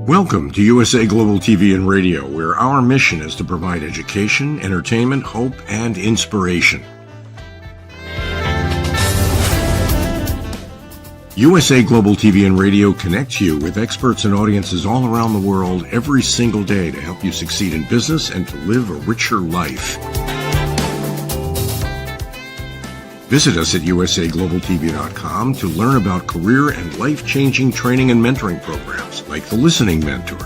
Welcome to USA Global TV and Radio, where our mission is to provide education, entertainment, hope, and inspiration. USA Global TV and Radio connects you with experts and audiences all around the world every single day to help you succeed in business and to live a richer life. Visit us at usaglobaltv.com to learn about career and life-changing training and mentoring programs like the Listening Mentor.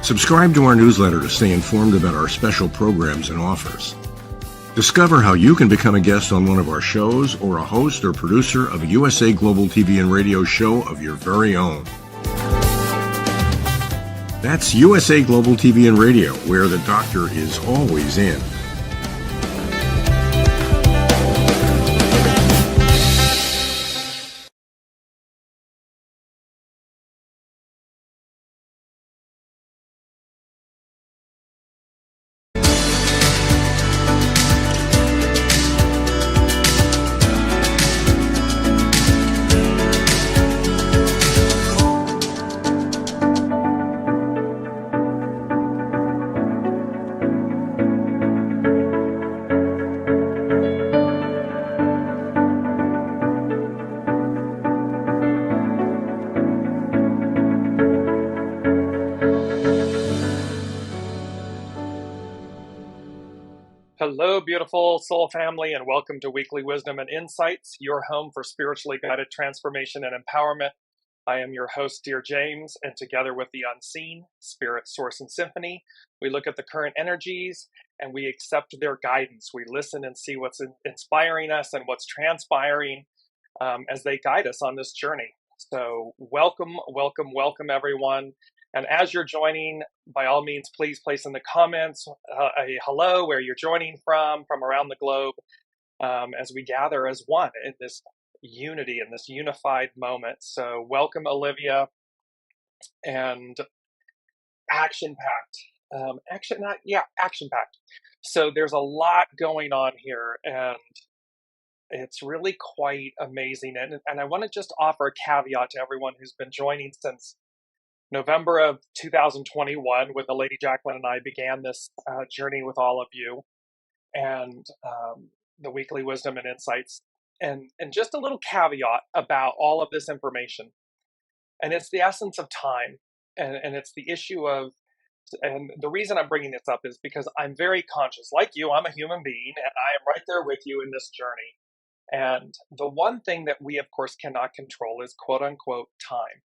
Subscribe to our newsletter to stay informed about our special programs and offers. Discover how you can become a guest on one of our shows or a host or producer of a USA Global TV and Radio show of your very own. That's USA Global TV and Radio, where the doctor is always in. Hello, beautiful soul family, and welcome to Weekly Wisdom and Insights, your home for spiritually guided transformation and empowerment. I am your host, Dearjames, and together with the unseen, Spirit, Source, and Symphony, we look at the current energies and we accept their guidance. We listen and see what's inspiring us and what's transpiring as they guide us on this journey. So welcome, welcome, welcome, everyone. And as you're joining, by all means, please place in the comments a hello, where you're joining from around the globe, as we gather as one in this unity, in this unified moment. So welcome, Olivia, and action-packed. Action-packed. So there's a lot going on here, and it's really quite amazing. And I want to just offer a caveat to everyone who's been joining since November of 2021, when the Lady Jacqueline and I began this journey with all of you, and the Weekly Wisdom and Insights, and just a little caveat about all of this information. And it's the essence of time, and it's the issue of, and the reason I'm bringing this up is because I'm very conscious, like you, I'm a human being, and I am right there with you in this journey. And the one thing that we, of course, cannot control is quote unquote time.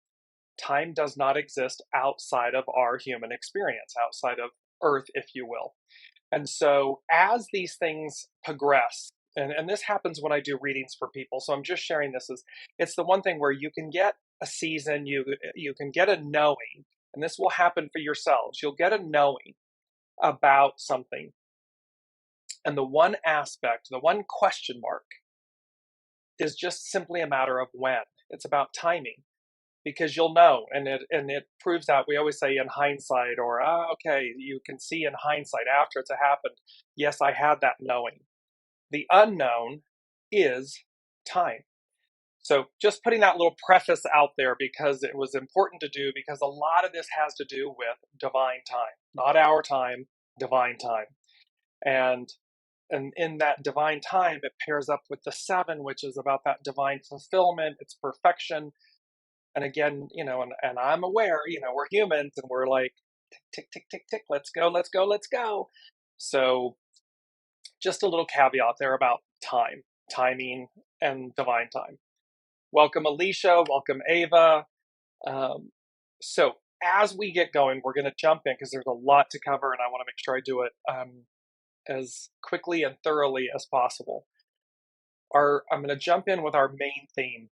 Time does not exist outside of our human experience, outside of Earth, if you will. And so as these things progress, and this happens when I do readings for people, so I'm just sharing this as, it's the one thing where you can get a season, you can get a knowing, and this will happen for yourselves. You'll get a knowing about something. And the one aspect, the one question mark, is just simply a matter of when. It's about timing. Because you'll know, and it proves out. We always say in hindsight, or okay, you can see in hindsight after it's happened. Yes, I had that knowing. The unknown is time. So just putting that little preface out there, because it was important to do, because a lot of this has to do with divine time, not our time, divine time. And in that divine time, it pairs up with the 7, which is about that divine fulfillment, it's perfection. And again, and I'm aware, we're humans and we're like, tick, tick, tick, tick, let's go, let's go, let's go. So just a little caveat there about time, timing, and divine time. Welcome, Alicia. Welcome, Ava. So as we get going, we're going to jump in because there's a lot to cover, and I want to make sure I do it as quickly and thoroughly as possible. I'm going to jump in with our main theme.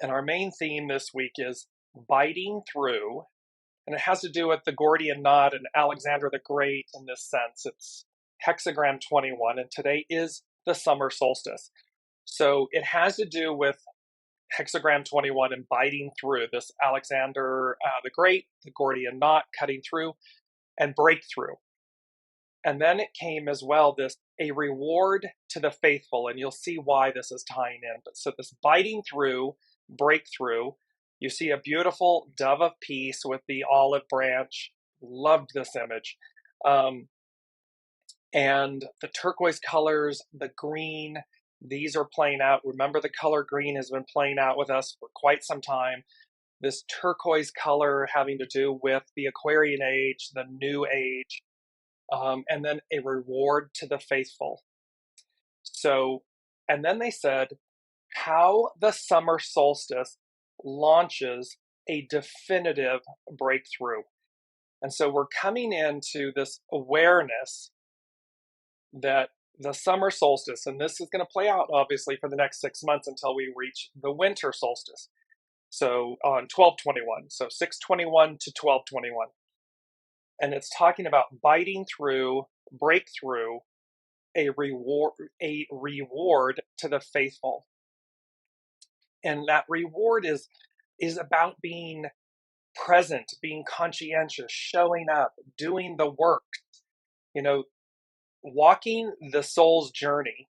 And our main theme this week is biting through, and it has to do with the Gordian knot and Alexander the Great in this sense. It's hexagram 21, and today is the summer solstice. So it has to do with hexagram 21 and biting through this Alexander the Great, the Gordian knot, cutting through, and breakthrough. And then it came as well, a reward to the faithful, and you'll see why this is tying in. But so this biting through, breakthrough, You see a beautiful dove of peace with the olive branch. Loved this image. And the turquoise colors, the green, these are playing out. Remember, the color green has been playing out with us for quite some time. This turquoise color having to do with the Aquarian age, the new age, and then a reward to the faithful. So, and then they said how the summer solstice launches a definitive breakthrough. And so we're coming into this awareness that the summer solstice, and this is going to play out obviously for the next 6 months until we reach the winter solstice. So on 12/21, so 6/21 to 12/21. And it's talking about biting through, breakthrough, a reward to the faithful. And that reward is about being present, being conscientious, showing up, doing the work. You know, walking the soul's journey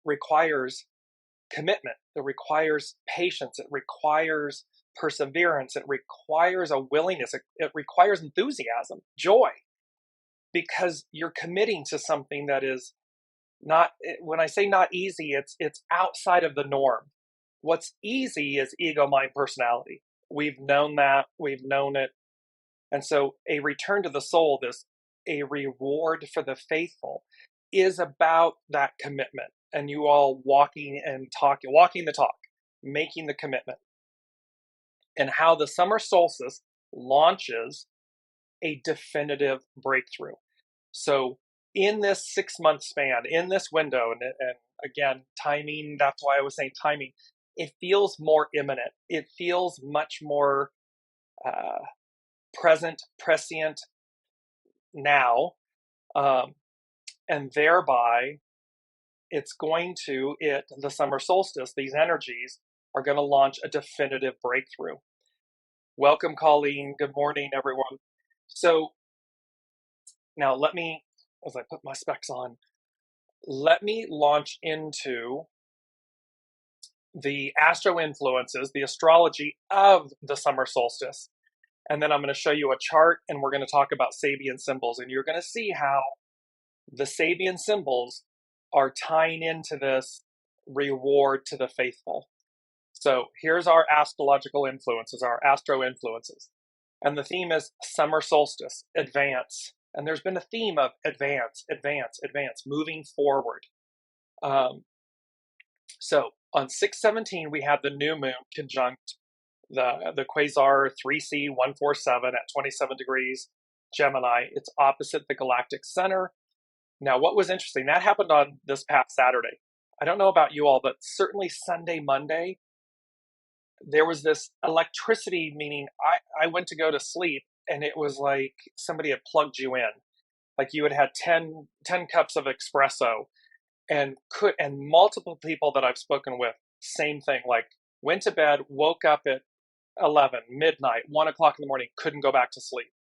requires commitment. It requires patience. It requires perseverance. It requires a willingness. It requires enthusiasm, joy, because you're committing to something that is not, when I say not easy, it's outside of the norm. What's easy is ego, mind, personality. We've known that. We've known it. And so a return to the soul, a reward for the faithful, is about that commitment. And you all walking the talk, making the commitment. And how the summer solstice launches a definitive breakthrough. So in this 6-month span, in this window, and again, timing, that's why I was saying timing, it feels more imminent. It feels much more present, prescient now. And thereby, the summer solstice, these energies are going to launch a definitive breakthrough. Welcome, Colleen. Good morning, everyone. So now let me, as I put my specs on, let me launch into the astro influences, the astrology of the summer solstice. And then I'm going to show you a chart, and we're going to talk about Sabian symbols. And you're going to see how the Sabian symbols are tying into this reward to the faithful. So here's our astrological influences, our astro influences. And the theme is summer solstice, advance. And there's been a theme of advance, advance, advance, moving forward. So on 6/17, we had the new moon conjunct the quasar 3C 147 at 27 degrees Gemini. It's opposite the galactic center. Now, what was interesting, that happened on this past Saturday. I don't know about you all, but certainly Sunday, Monday, there was this electricity, meaning I went to go to sleep and it was like somebody had plugged you in. Like you had 10 cups of espresso and multiple people that I've spoken with, same thing, like went to bed, woke up at 11, midnight, 1 o'clock in the morning, couldn't go back to sleep.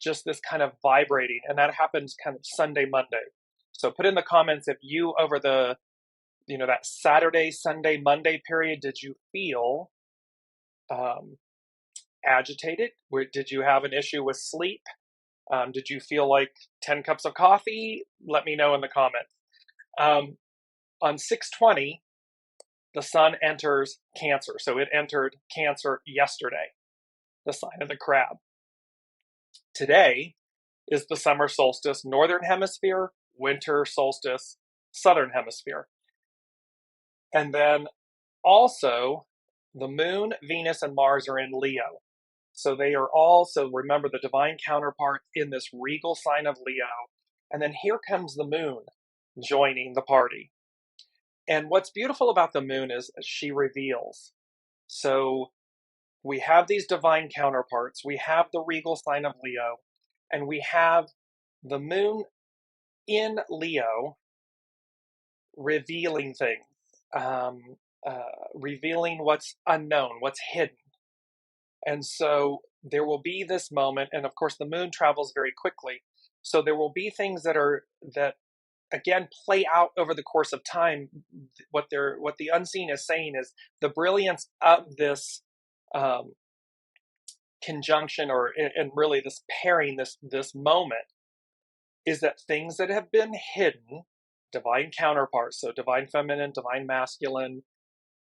Just this kind of vibrating. And that happens kind of Sunday, Monday. So put in the comments if you, over the, that Saturday, Sunday, Monday period, did you feel agitated? Did you have an issue with sleep? Did you feel like 10 cups of coffee? Let me know in the comments. On 6/20, the sun enters Cancer. So it entered Cancer yesterday, the sign of the crab. Today is the summer solstice, northern hemisphere, winter solstice, southern hemisphere. And then also the moon, Venus, and Mars are in Leo. So they are also, remember, the divine counterpart in this regal sign of Leo. And then here comes the moon joining the party. And what's beautiful about the moon is she reveals. So we have these divine counterparts. We have the regal sign of Leo, and we have the moon in Leo revealing things, revealing what's unknown, what's hidden. And so there will be this moment, and of course the moon travels very quickly. So there will be things that again play out over the course of time. What the unseen is saying is the brilliance of this conjunction, or and really this pairing, this moment, is that things that have been hidden, divine counterparts, so divine feminine, divine masculine,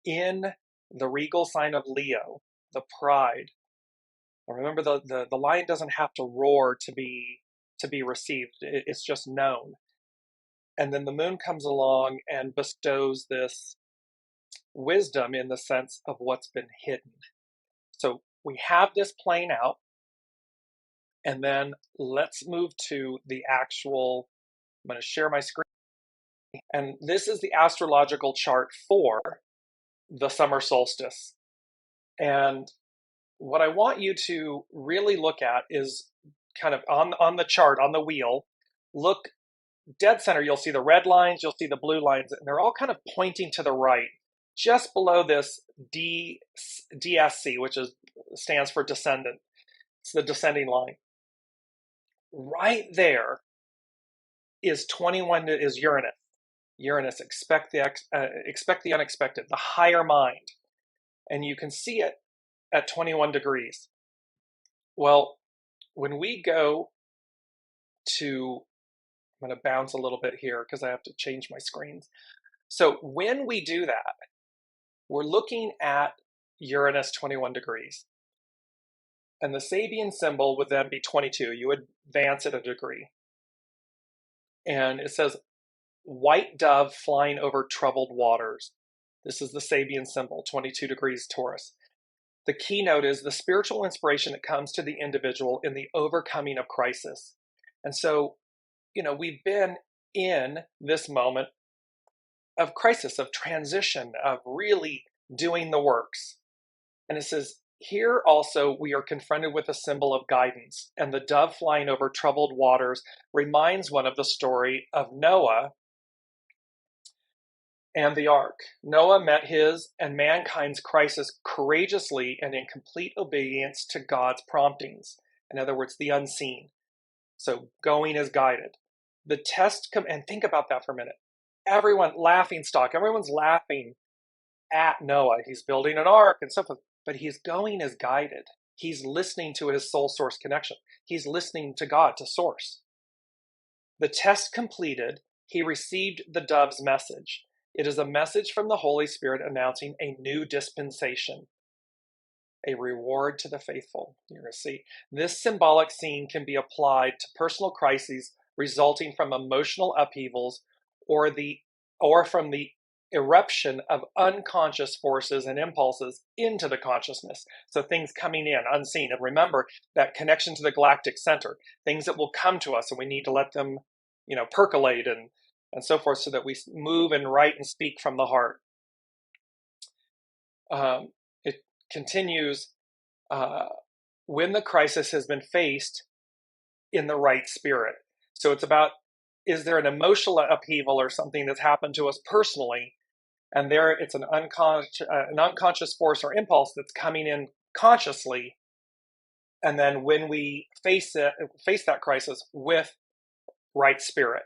in the regal sign of Leo, the pride. And remember, the lion doesn't have to roar to be received. It's just known. And then the moon comes along and bestows this wisdom in the sense of what's been hidden. So we have this playing out. And then let's move to the actual, I'm going to share my screen. And this is the astrological chart for the summer solstice. And what I want you to really look at is kind of on the chart, on the wheel, look dead center. You'll see the red lines, you'll see the blue lines, and they're all kind of pointing to the right, just below this DSC, which stands for descendant. It's the descending line. Right there is 21, is Uranus. Uranus, expect the unexpected, the higher mind. And you can see it at 21 degrees. Well, when we go to, I'm going to bounce a little bit here because I have to change my screens. So when we do that, we're looking at Uranus 21 degrees. And the Sabian symbol would then be 22. You advance it a degree. And it says, white dove flying over troubled waters. This is the Sabian symbol, 22 degrees Taurus. The keynote is the spiritual inspiration that comes to the individual in the overcoming of crisis. And so, we've been in this moment of crisis, of transition, of really doing the works. And it says, here also we are confronted with a symbol of guidance, and the dove flying over troubled waters reminds one of the story of Noah and the ark. Noah met his and mankind's crisis courageously and in complete obedience to God's promptings. In other words, the unseen. So going as guided. The test and think about that for a minute. Everyone laughing stock. Everyone's laughing at Noah. He's building an ark and so forth, but he's going as guided. He's listening to his soul source connection. He's listening to God, to source. The test completed, he received the dove's message. It is a message from the Holy Spirit announcing a new dispensation, a reward to the faithful. You're going to see. This symbolic scene can be applied to personal crises resulting from emotional upheavals or from the eruption of unconscious forces and impulses into the consciousness. So things coming in unseen. And remember that connection to the galactic center, things that will come to us and we need to let them, percolate and so forth, so that we move and write and speak from the heart. It continues, when the crisis has been faced in the right spirit. So it's about, is there an emotional upheaval or something that's happened to us personally? And there it's an unconscious force or impulse that's coming in consciously. And then when we face that crisis with right spirit.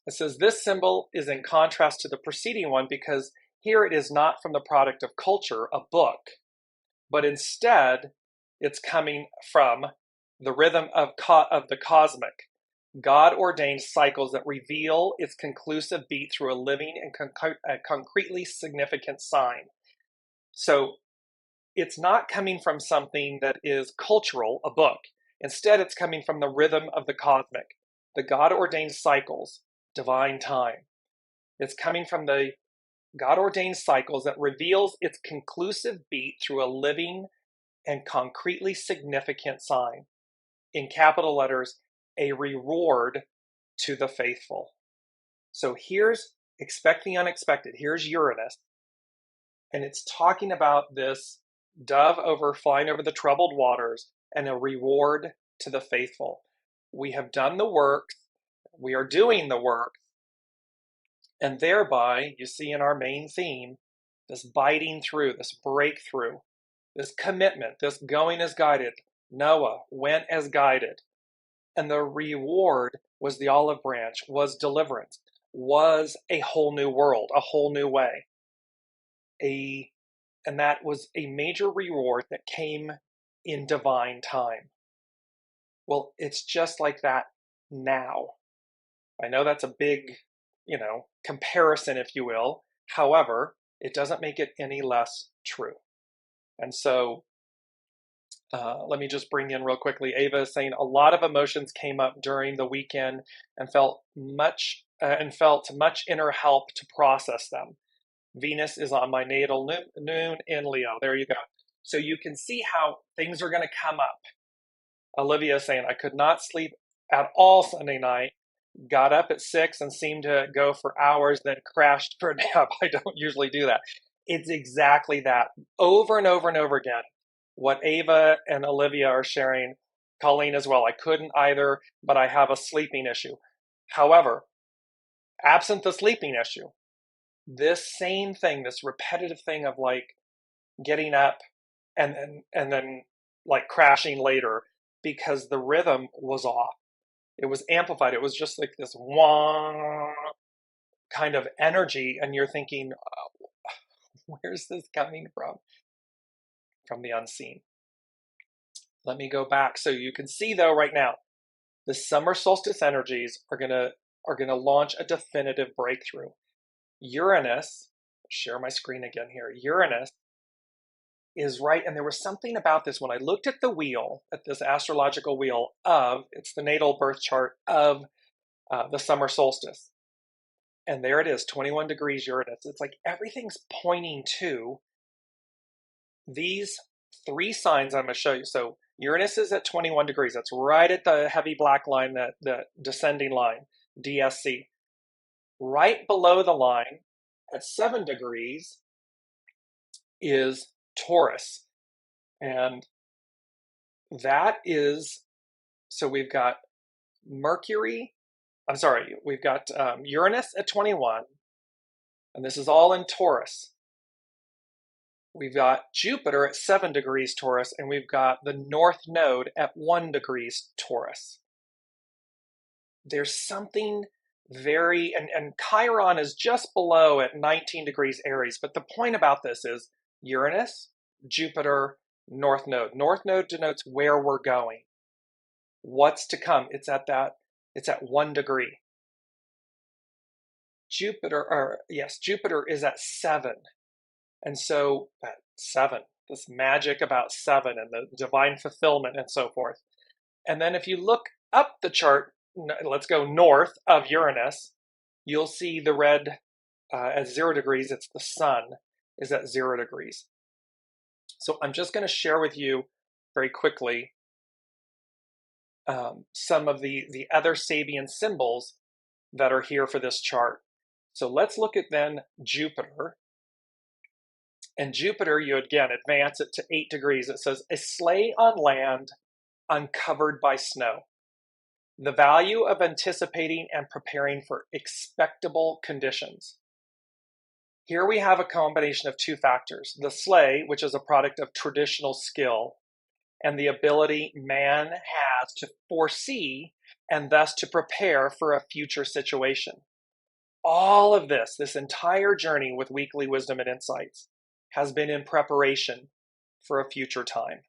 It says this symbol is in contrast to the preceding one because here it is not from the product of culture, a book, but instead it's coming from the rhythm of the cosmic, God-ordained cycles that reveal its conclusive beat through a living and concretely significant sign. So it's not coming from something that is cultural, a book. Instead, it's coming from the rhythm of the cosmic, the God-ordained cycles, divine time. It's coming from the God-ordained cycles that reveals its conclusive beat through a living and concretely significant sign. In capital letters, a reward to the faithful. So here's expect the unexpected. Here's Uranus. And it's talking about this dove flying over the troubled waters and a reward to the faithful. We have done the work. We are doing the work. And thereby, you see in our main theme, this biting through, this breakthrough, this commitment, this going as guided. Noah went as guided. And the reward was the olive branch, was deliverance, was a whole new world, a whole new way. And that was a major reward that came in divine time. Well, it's just like that now. I know that's a big, comparison, if you will. However, it doesn't make it any less true. And so let me just bring in real quickly. Ava is saying a lot of emotions came up during the weekend and felt much inner help to process them. Venus is on my natal noon in Leo. There you go. So you can see how things are going to come up. Olivia is saying, I could not sleep at all Sunday night. Got up at 6 and seemed to go for hours, then crashed for a nap. I don't usually do that. It's exactly that. Over and over and over again. What Ava and Olivia are sharing, Colleen as well. I couldn't either, but I have a sleeping issue. However, absent the sleeping issue, this same thing, this repetitive thing of like getting up and then like crashing later because the rhythm was off. It was amplified. It was just like this wah kind of energy. And you're thinking, oh, where's this coming from? From the unseen. Let me go back. So you can see though right now, the summer solstice energies are gonna launch a definitive breakthrough. Uranus, share my screen again here. Uranus is right, and there was something about this when I looked at the wheel, at this astrological wheel it's the natal birth chart of the summer solstice. And there it is, 21 degrees Uranus. It's like everything's pointing to these 3 signs I'm going to show you. So Uranus is at 21 degrees. That's right at the heavy black line, the descending line, DSC. Right below the line at 7 degrees is Taurus. And that is, so we've got we've got Uranus at 21, and this is all in Taurus. We've got Jupiter at 7 degrees Taurus, and we've got the North Node at 1 degrees Taurus. There's something very, and Chiron is just below at 19 degrees Aries, but the point about this is Uranus, Jupiter, North Node. North Node denotes where we're going. What's to come? It's at 1 degree. Jupiter is at 7. And so at 7, this magic about 7 and the divine fulfillment and so forth. And then if you look up the chart, let's go north of Uranus, you'll see the red at 0 degrees. It's the sun is at 0 degrees. So I'm just going to share with you very quickly some of the other Sabian symbols that are here for this chart. So let's look at then Jupiter. And Jupiter, you again advance it to 8 degrees. It says, a sleigh on land uncovered by snow. The value of anticipating and preparing for expectable conditions. Here we have a combination of 2 factors. The sleigh, which is a product of traditional skill, and the ability man has to foresee and thus to prepare for a future situation. All of this entire journey with Weekly Wisdom and Insights has been in preparation for a future time,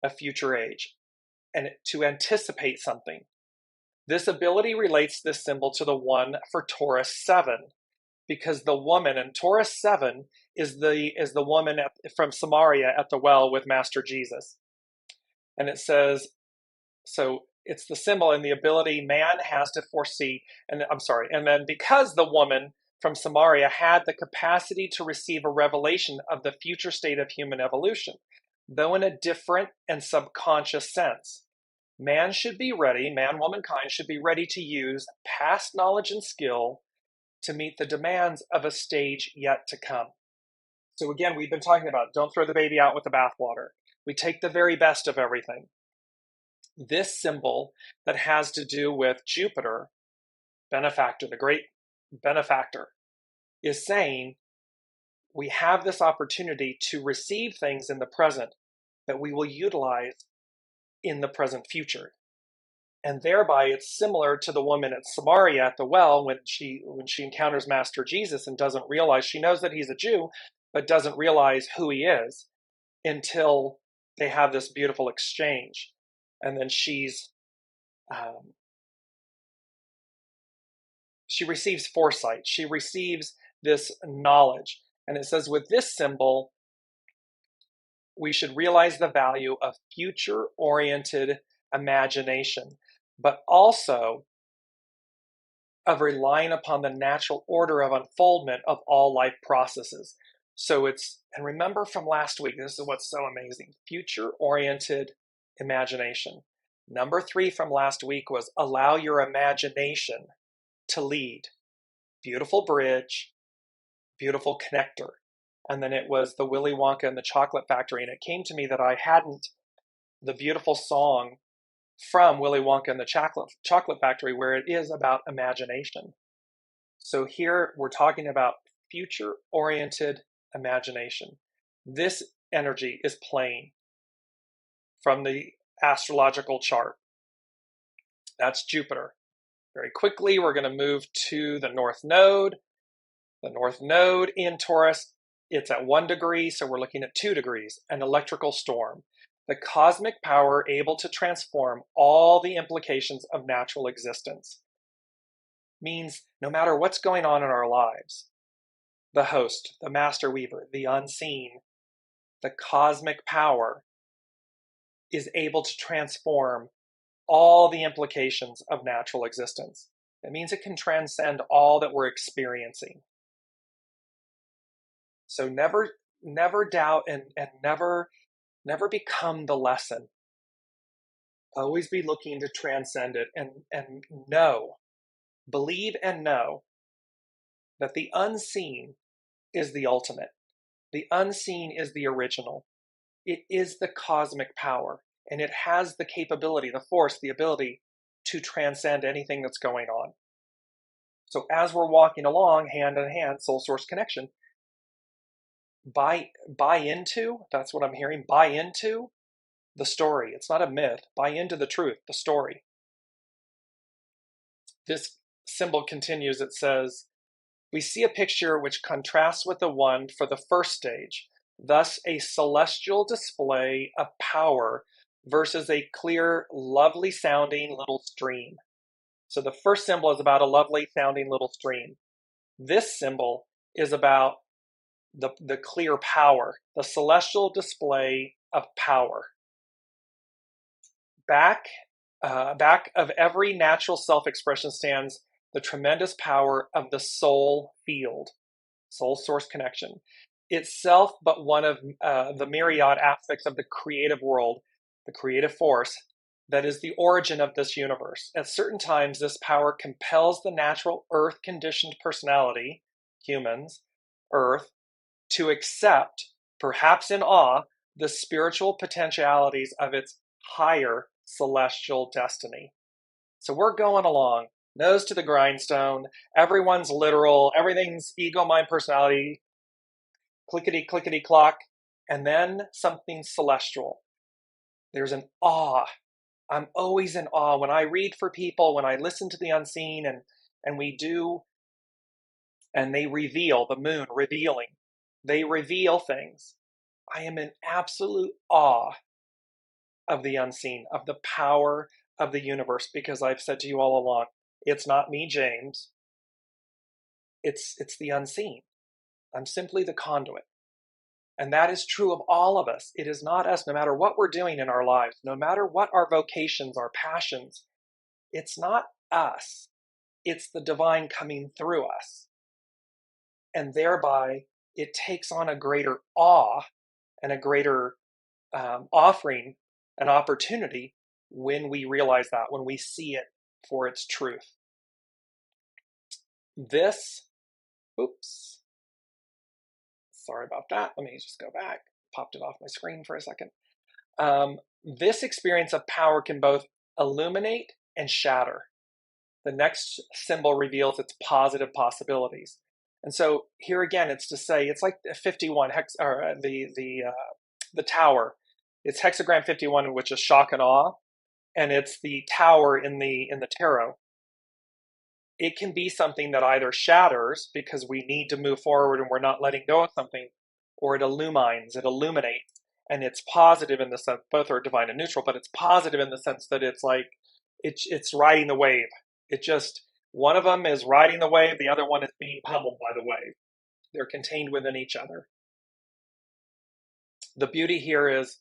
a future age, and to anticipate something. This ability relates this symbol to the one for Taurus 7, because the woman in Taurus 7 is the woman from Samaria at the well with Master Jesus. And it says, so it's the symbol and the ability man has to foresee, and then because the woman from Samaria had the capacity to receive a revelation of the future state of human evolution, though in a different and subconscious sense. Man, womankind should be ready to use past knowledge and skill to meet the demands of a stage yet to come. So again, we've been talking about don't throw the baby out with the bathwater. We take the very best of everything. This symbol that has to do with Jupiter, benefactor, the great benefactor, is saying we have this opportunity to receive things in the present that we will utilize in the present future. And thereby it's similar to the woman at Samaria at the well when she encounters Master Jesus and doesn't realize, she knows that he's a Jew, but doesn't realize who he is until they have this beautiful exchange. And then she receives foresight. She receives this knowledge. And it says, with this symbol, we should realize the value of future-oriented imagination, but also of relying upon the natural order of unfoldment of all life processes. So and remember from last week, this is what's so amazing, future-oriented imagination. Number 3 from last week was allow your imagination to lead. Beautiful bridge, beautiful connector. And then it was the Willy Wonka and the Chocolate Factory. And it came to me that I hadn't the beautiful song from Willy Wonka and the Chocolate Factory, where it is about imagination. So here we're talking about future-oriented imagination. This energy is playing from the astrological chart. That's Jupiter. Very quickly, we're going to move to the North Node. The North Node in Taurus, it's at 1 degree, so we're looking at 2 degrees, an electrical storm. The cosmic power able to transform all the implications of natural existence. Means no matter what's going on in our lives, the host, the master weaver, the unseen, the cosmic power is able to transform all the implications of natural existence. It means it can transcend all that we're experiencing. So never doubt and never become the lesson. Always be looking to transcend it and know, believe and know that the unseen is the ultimate. The unseen is the original. It is the cosmic power, and it has the capability, the force, the ability to transcend anything that's going on. So as we're walking along, hand in hand, soul source connection, buy into, that's what I'm hearing, buy into the story. It's not a myth. Buy into the truth, the story. This symbol continues, it says, we see a picture which contrasts with the one for the first stage, thus a celestial display of power versus a clear, lovely sounding little stream. So the first symbol is about a lovely sounding little stream. This symbol is about the clear power, the celestial display of power. Back of every natural self-expression stands the tremendous power of the soul field, soul source connection, itself but one of the myriad aspects of the creative world, the creative force that is the origin of this universe. At certain times, this power compels the natural earth-conditioned personality, humans, earth, to accept, perhaps in awe, the spiritual potentialities of its higher celestial destiny. So we're going along, nose to the grindstone, everyone's literal, everything's ego, mind, personality, clickety, clickety, clock, and then something celestial. There's an awe. I'm always in awe when I read for people, when I listen to the unseen, and we do, and they reveal, the moon revealing. They reveal things. I am in absolute awe of the unseen, of the power of the universe, because I've said to you all along, it's not me, James. It's the unseen. I'm simply the conduit. And that is true of all of us. It is not us, no matter what we're doing in our lives, no matter what our vocations, our passions. It's not us. It's the divine coming through us. And thereby, it takes on a greater awe and a greater offering, an opportunity when we realize that, when we see it for its truth. Sorry about that. Let me just go back. Popped it off my screen for a second. This experience of power can both illuminate and shatter. The next symbol reveals its positive possibilities. And so here again, it's to say, it's like 51, the tower. It's hexagram 51, which is shock and awe, and it's the tower in the tarot. It can be something that either shatters because we need to move forward and we're not letting go of something, or it illumines, it illuminates, and it's positive in the sense, both are divine and neutral, but it's positive in the sense that it's like it's riding the wave. It just, one of them is riding the wave, the other one is being pummeled by the wave. They're contained within each other. The beauty here is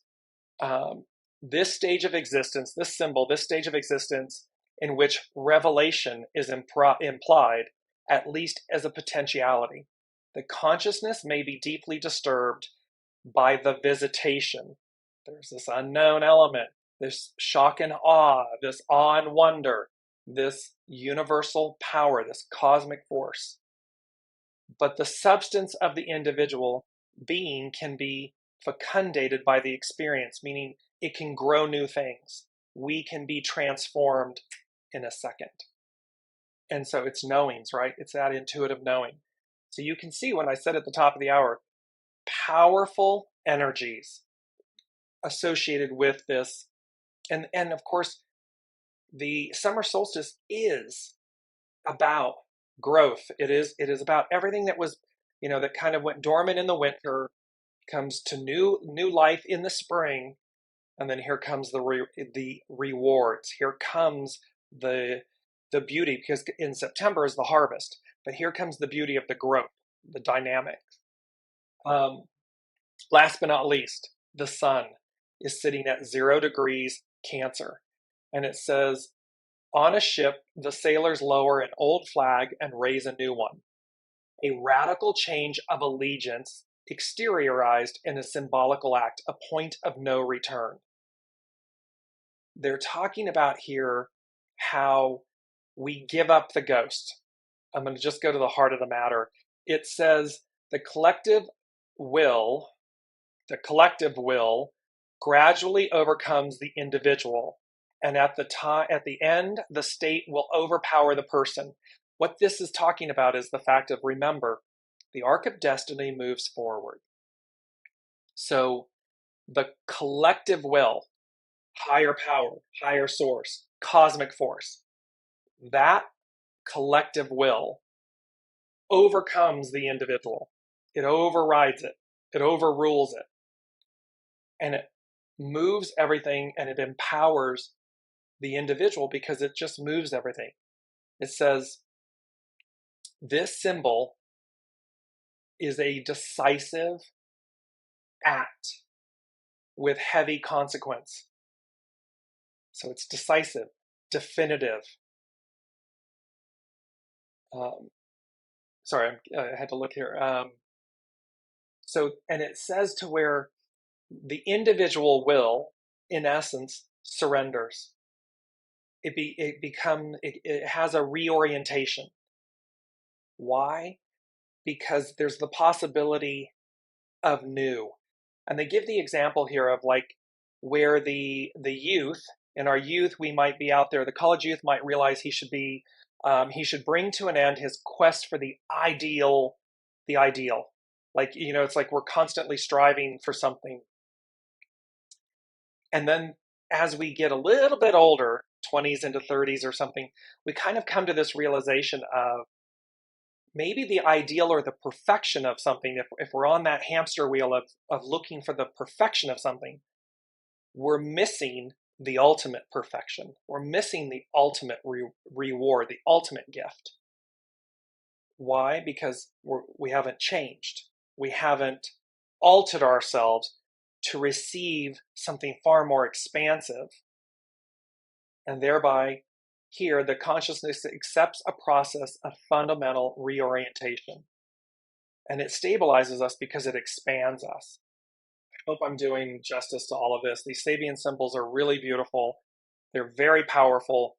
this stage of existence, this symbol, this stage of existence in which revelation is implied, at least as a potentiality. The consciousness may be deeply disturbed by the visitation. There's this unknown element, this shock and awe, this awe and wonder, this universal power, this cosmic force. But the substance of the individual being can be fecundated by the experience, meaning it can grow new things. We can be transformed in a second. And so it's knowings, right? It's that intuitive knowing. So you can see when I said at the top of the hour, powerful energies associated with this. And of course, the summer solstice is about growth. It is about everything that was, that kind of went dormant in the winter, comes to new life in the spring, and then here comes the rewards. Here comes the beauty, because in September is the harvest, but here comes the beauty of the growth, the dynamics. Last but not least, the sun is sitting at 0 degrees Cancer, and it says, on a ship, the sailors lower an old flag and raise a new one. A radical change of allegiance exteriorized in a symbolical act, a point of no return. They're talking about here how we give up the ghost. I'm going to just go to the heart of the matter. It says the collective will gradually overcomes the individual, and at the end, the state will overpower the person. What this is talking about is the fact of, remember, the arc of destiny moves forward. So the collective will, higher power, higher source, cosmic force, that collective will overcomes the individual. It overrides it. It overrules it. And it moves everything, and it empowers the individual because it just moves everything. It says this symbol is a decisive act with heavy consequence. So it's decisive, definitive. Sorry, I had to look here. And it says to where the individual will, in essence, surrenders. It has a reorientation. Why? Because there's the possibility of new. And they give the example here of like where the youth, in our youth, we might be out there, the college youth might realize he should bring to an end his quest for the ideal. Like, it's like we're constantly striving for something. And then as we get a little bit older, 20s into 30s or something, we kind of come to this realization of maybe the ideal or the perfection of something, if we're on that hamster wheel of looking for the perfection of something, we're missing the ultimate perfection. We're missing the ultimate reward, the ultimate gift. Why? Because we haven't changed. We haven't altered ourselves to receive something far more expansive. And thereby, here, the consciousness accepts a process of fundamental reorientation. And it stabilizes us because it expands us. I hope I'm doing justice to all of this. These Sabian symbols are really beautiful. They're very powerful.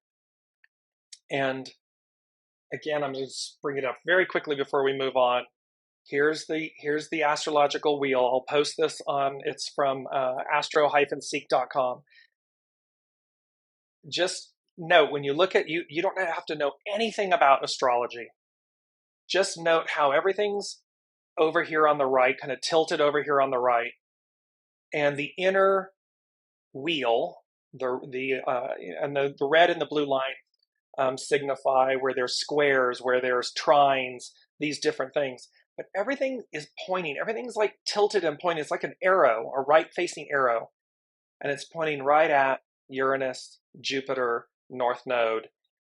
And again, I'm going to just bring it up very quickly before we move on. Here's the astrological wheel. I'll post this on, it's from astro-seek.com. Just note, when you look at, you don't have to know anything about astrology. Just note how everything's over here on the right, kind of tilted over here on the right. And the inner wheel, and the red and the blue line signify where there's squares, where there's trines, these different things. But everything is pointing, everything's like tilted and pointing. It's like an arrow, a right facing arrow. And it's pointing right at Uranus, Jupiter, North Node,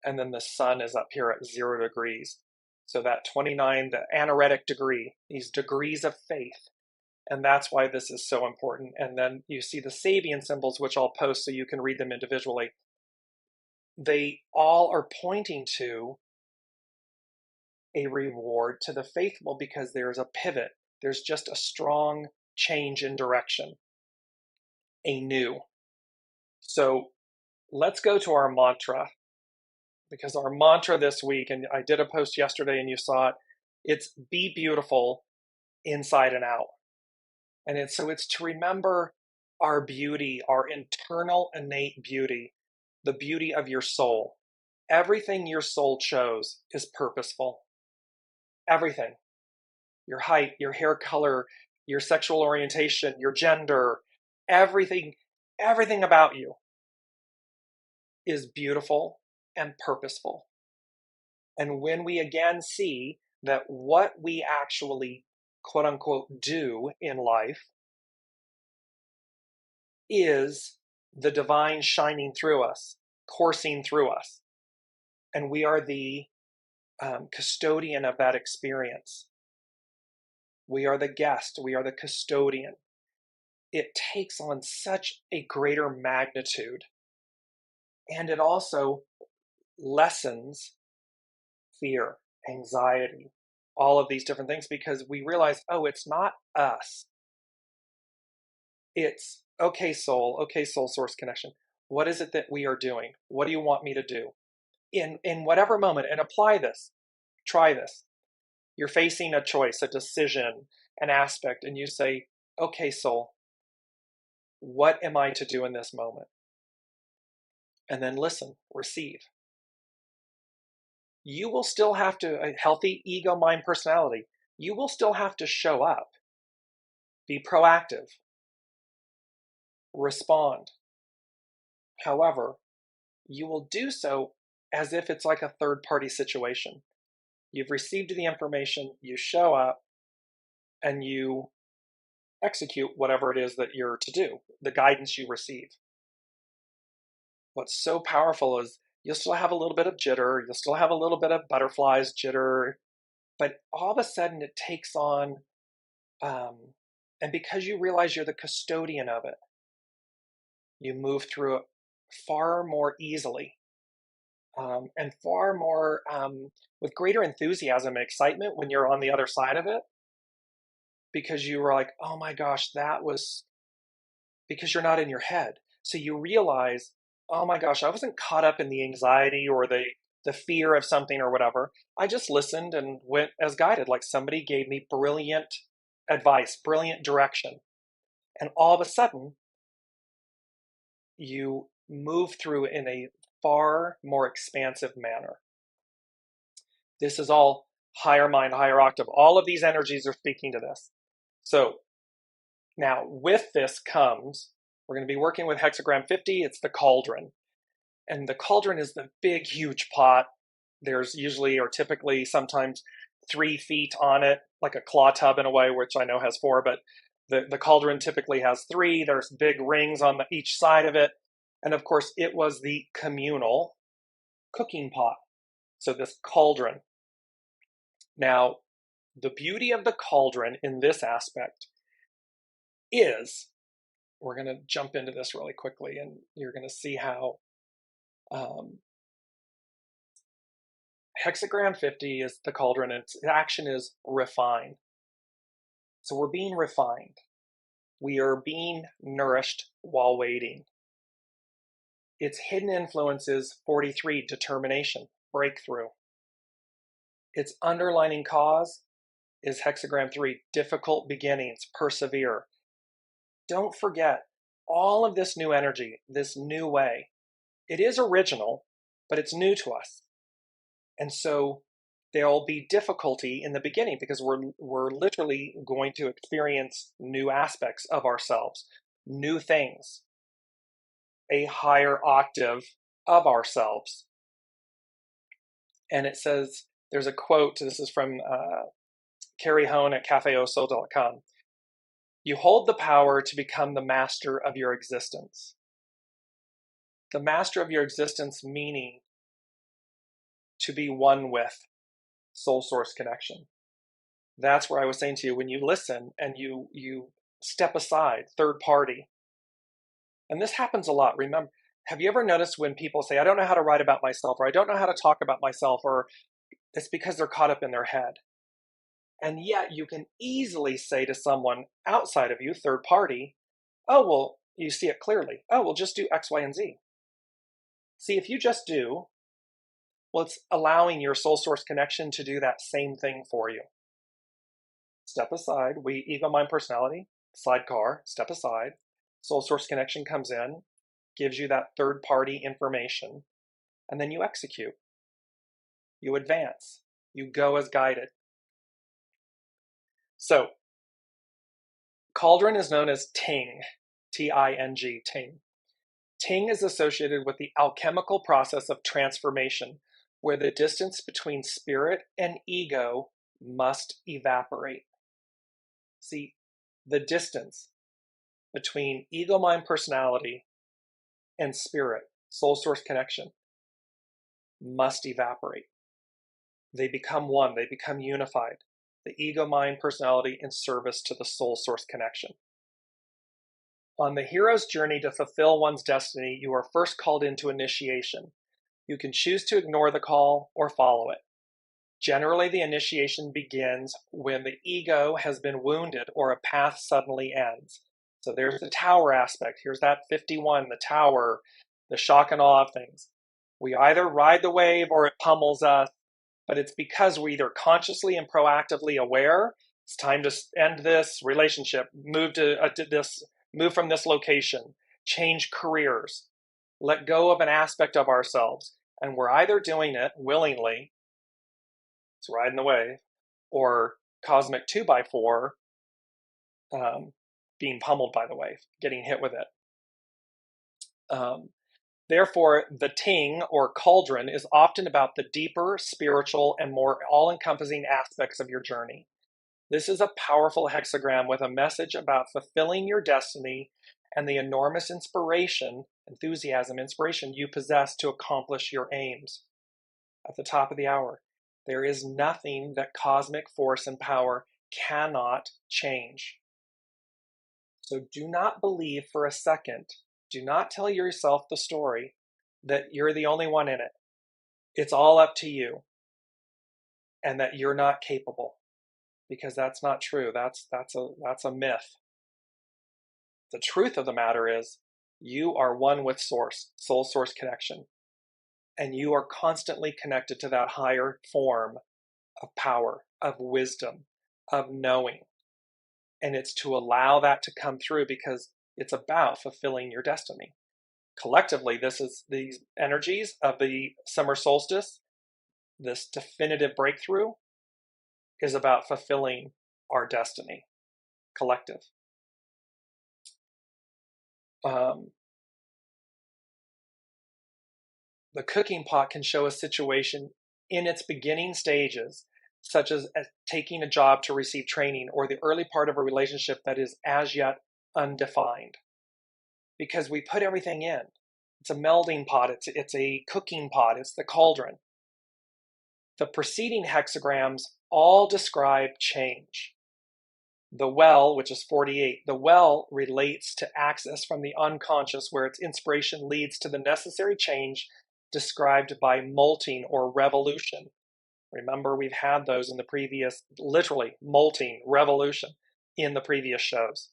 and then the sun is up here at 0 degrees. So that 29, the anaretic degree, these degrees of faith. And that's why this is so important. And then you see the Sabian symbols, which I'll post so you can read them individually. They all are pointing to a reward to the faithful because there's a pivot. There's just a strong change in direction, a new. So let's go to our mantra, because our mantra this week, and I did a post yesterday and you saw it, it's be beautiful inside and out. And it's to remember our beauty, our internal innate beauty, the beauty of your soul. Everything your soul chose is purposeful. Everything. Your height, your hair color, your sexual orientation, your gender, everything about you is beautiful and purposeful. And when we again see that what we actually, quote unquote, do in life is the divine shining through us, coursing through us, and we are the custodian of that experience. We are the guest, we are the custodian. It takes on such a greater magnitude. And it also lessens fear, anxiety, all of these different things, because we realize, oh, it's not us. It's, okay, soul source connection. What is it that we are doing? What do you want me to do? In whatever moment, and apply this, try this. You're facing a choice, a decision, an aspect, and you say, okay, soul, what am I to do in this moment? And then listen, receive. You will still have to, a healthy ego, mind, personality, you will still have to show up, be proactive, respond. However, you will do so as if it's like a third-party situation. You've received the information, you show up, and you execute whatever it is that you're to do, the guidance you receive. What's so powerful is you'll still have a little bit of jitter, you'll still have a little bit of butterflies, jitter, but all of a sudden it takes on, and because you realize you're the custodian of it, you move through it far more easily, and far more with greater enthusiasm and excitement when you're on the other side of it, because you were like, oh my gosh, that was, because you're not in your head. So you realize, oh my gosh, I wasn't caught up in the anxiety or the fear of something or whatever. I just listened and went as guided, like somebody gave me brilliant advice, brilliant direction. And all of a sudden, you move through in a far more expansive manner. This is all higher mind, higher octave. All of these energies are speaking to this. So now with this comes, we're going to be working with hexagram 50. It's the cauldron. And the cauldron is the big, huge pot. There's usually, or typically, sometimes 3 feet on it, like a claw tub in a way, which I know has 4, but the cauldron typically has 3. There's big rings on each side of it. And of course, it was the communal cooking pot. So this cauldron. Now, the beauty of the cauldron in this aspect is, we're going to jump into this really quickly, and you're going to see how hexagram 50 is the cauldron, and its action is refine. So we're being refined. We are being nourished while waiting. Its hidden influence is 43, determination, breakthrough. Its underlining cause is hexagram 3, difficult beginnings, persevere. Don't forget, all of this new energy, this new way, it is original, but it's new to us. And so there'll be difficulty in the beginning because we're literally going to experience new aspects of ourselves, new things, a higher octave of ourselves. And it says There's a quote, this is from Carrie Hone at cafeoso.com. You hold the power to become the master of your existence. The master of your existence meaning to be one with soul source connection. That's where I was saying to you, when you listen and you step aside, third party, and this happens a lot. Remember, have you ever noticed when people say, I don't know how to write about myself, or I don't know how to talk about myself, or it's because they're caught up in their head. And yet you can easily say to someone outside of you, third party, oh, well, you see it clearly. Oh, well, just do X, Y, and Z. See, if you just do, well, it's allowing your soul source connection to do that same thing for you. Step aside, we ego, mind, personality, sidecar, step aside. Soul source connection comes in, gives you that third party information, and then you execute. You advance. You go as guided. So, cauldron is known as Ting, T-I-N-G, Ting. Ting is associated with the alchemical process of transformation, where the distance between spirit and ego must evaporate. See, the distance between ego, mind, personality, and spirit, soul source connection, must evaporate. They become one, they become unified. The ego, mind, personality in service to the soul source connection. On the hero's journey to fulfill one's destiny, you are first called into initiation. You can choose to ignore the call or follow it. Generally, the initiation begins when the ego has been wounded or a path suddenly ends. So there's the tower aspect. Here's that 51, the tower, the shock and awe of things. We either ride the wave or it pummels us, but it's because we're either consciously and proactively aware, it's time to end this relationship, move from this location, change careers, let go of an aspect of ourselves. And we're either doing it willingly, it's riding the wave, or cosmic 2x4, being pummeled by the wave, getting hit with it. Therefore, the Ting, or cauldron, is often about the deeper, spiritual, and more all-encompassing aspects of your journey. This is a powerful hexagram with a message about fulfilling your destiny and the enormous inspiration you possess to accomplish your aims. At the top of the hour, there is nothing that cosmic force and power cannot change. So do not believe for a second, do not tell yourself the story that you're the only one in it. It's all up to you, and that you're not capable, because that's not true. That's a myth. The truth of the matter is, you are one with Source, soul source connection, and you are constantly connected to that higher form of power, of wisdom, of knowing. And it's to allow that to come through, because it's about fulfilling your destiny. Collectively, this is these energies of the summer solstice, this definitive breakthrough, is about fulfilling our destiny, collective. The cooking pot can show a situation in its beginning stages, such as taking a job to receive training, or the early part of a relationship that is as yet undefined. Because we put everything in. It's a melding pot, it's a cooking pot, it's the cauldron. The preceding hexagrams all describe change. The well, which is 48, the well relates to access from the unconscious, where its inspiration leads to the necessary change described by molting or revolution. Remember, we've had those in the previous, literally, molting, revolution, in the previous shows.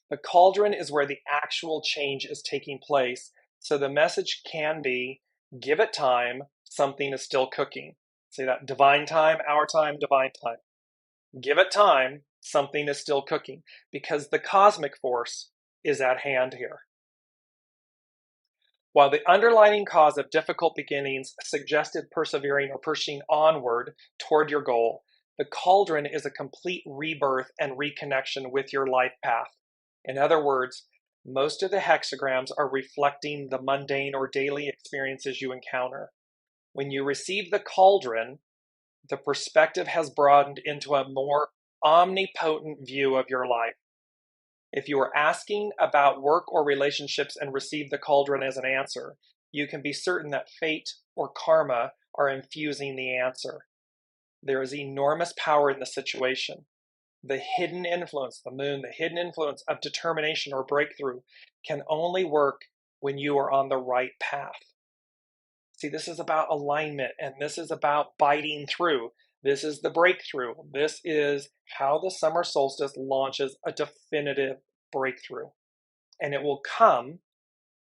The cauldron is where the actual change is taking place, so the message can be, give it time, something is still cooking. Say that, divine time, our time, divine time. Give it time, something is still cooking, because the cosmic force is at hand here. While the underlying cause of difficult beginnings suggested persevering or pushing onward toward your goal, the cauldron is a complete rebirth and reconnection with your life path. In other words, most of the hexagrams are reflecting the mundane or daily experiences you encounter. When you receive the cauldron, The perspective has broadened into a more omnipotent view of your life. If you are asking about work or relationships and receive the cauldron as an answer, you can be certain that fate or karma are infusing the answer. There is enormous power in the situation. The hidden influence, the moon, the hidden influence of determination or breakthrough can only work when you are on the right path. See, this is about alignment, and this is about biting through. This is the breakthrough. This is how the summer solstice launches a definitive breakthrough. And it will come,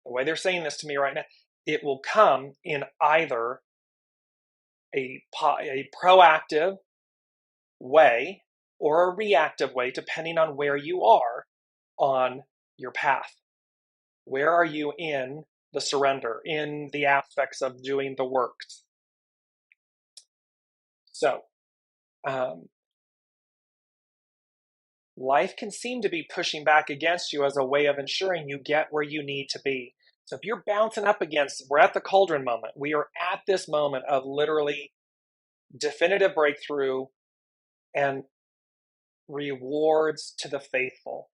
the way they're saying this to me right now, it will come in either a proactive way or a reactive way, depending on where you are on your path. Where are you in the surrender, in the aspects of doing the works? So, life can seem to be pushing back against you as a way of ensuring you get where you need to be. So if you're bouncing up against, we're at the cauldron moment. We are at this moment of literally definitive breakthrough and rewards to the faithful.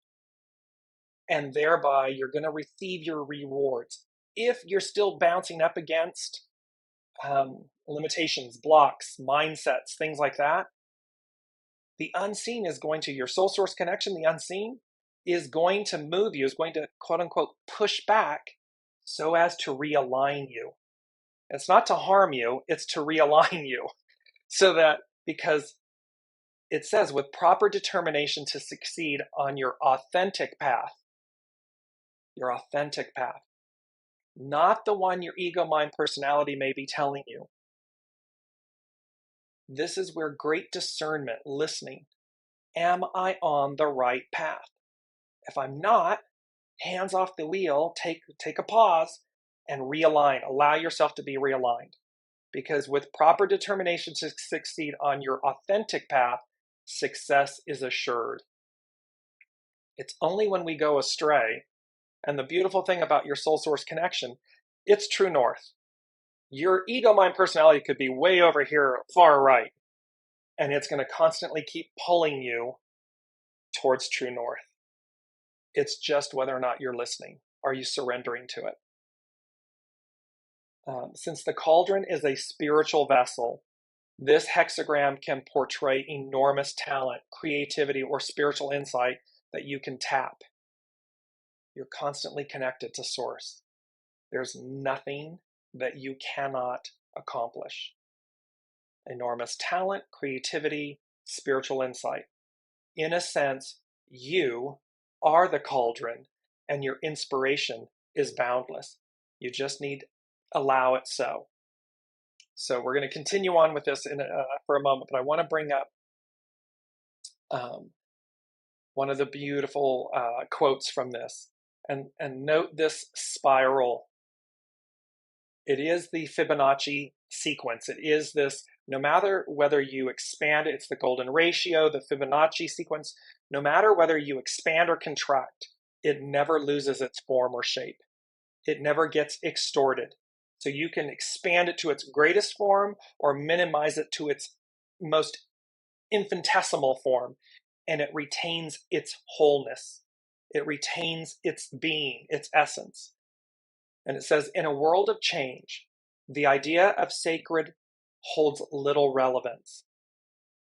And thereby you're going to receive your rewards. If you're still bouncing up against limitations, blocks, mindsets, things like that, the unseen is going to, your soul source connection, the unseen, is going to move you, is going to quote unquote push back so as to realign you. It's not to harm you, it's to realign you. So that, because it says with proper determination to succeed on your authentic path, not the one your ego, mind, personality may be telling you. This is where great discernment, listening, am I on the right path? If I'm not, hands off the wheel, take a pause and realign. Allow yourself to be realigned. Because with proper determination to succeed on your authentic path, success is assured. It's only when we go astray, and the beautiful thing about your soul source connection, it's true north. Your ego, mind, personality could be way over here, far right, and it's going to constantly keep pulling you towards true north. It's just whether or not you're listening. Are you surrendering to it? Since the cauldron is a spiritual vessel, this hexagram can portray enormous talent, creativity, or spiritual insight that you can tap. You're constantly connected to source. There's nothing that you cannot accomplish. Enormous talent, creativity, spiritual insight. In a sense, you are the cauldron and your inspiration is boundless. You just need to allow it so. So we're going to continue on with this for a moment, but I want to bring up one of the beautiful quotes from this. And note this spiral. It is the Fibonacci sequence. It is this, no matter whether you expand it, it's the golden ratio, the Fibonacci sequence. No matter whether you expand or contract, it never loses its form or shape. It never gets extorted. So you can expand it to its greatest form or minimize it to its most infinitesimal form, and it retains its wholeness. It retains its being, its essence. And it says, in a world of change, the idea of sacred holds little relevance.